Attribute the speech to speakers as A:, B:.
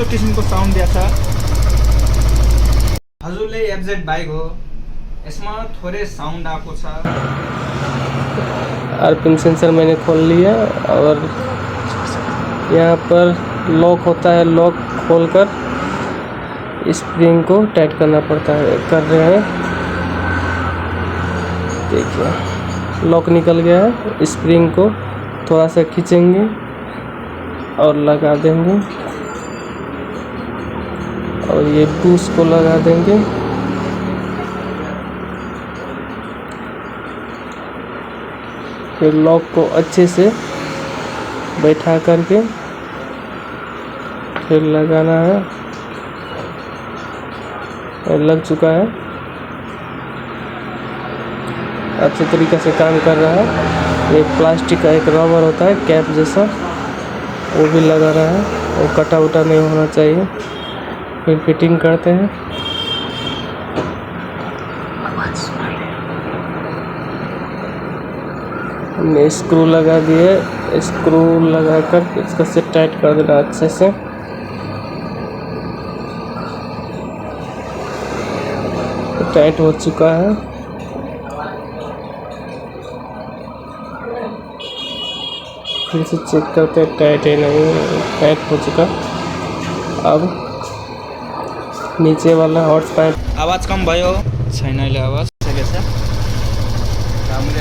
A: किसिमको साउन्ड दिएको छ। हजुरले एफजेड बाइक हो, यसमा थोरै साउन्ड आएको छ।
B: आरपीएम सेंसर मैंने खोल लिया और यहाँ पर लॉक होता है, लॉक खोलकर स्प्रिंग को टाइट करना पड़ता है। कर रहे हैं, देखिए लॉक निकल गया है। स्प्रिंग को थोड़ा सा खींचेंगे और लगा देंगे और ये बूस्ट को लगा देंगे। फिर लॉक को अच्छे से बैठा करके फिर लगाना है। लग चुका है, अच्छे तरीके से काम कर रहा है। ये प्लास्टिक का एक रबर होता है कैप जैसा, वो भी लगा रहा है और कटा उटा नहीं होना चाहिए। फिर फिटिंग करते हैं। हमने स्क्रू लगा दिए, स्क्रू लगाकर इसका से टाइट कर देना अच्छे से। टाइट हो चुका है। फिर से चेक करते हैं टाइट है नहीं, टाइट हो चुका। अब नीचे वाला हॉर्स पाइप
A: आवाज कम भयो छैन, अहिले आवाज ठिकै छ। राम्रै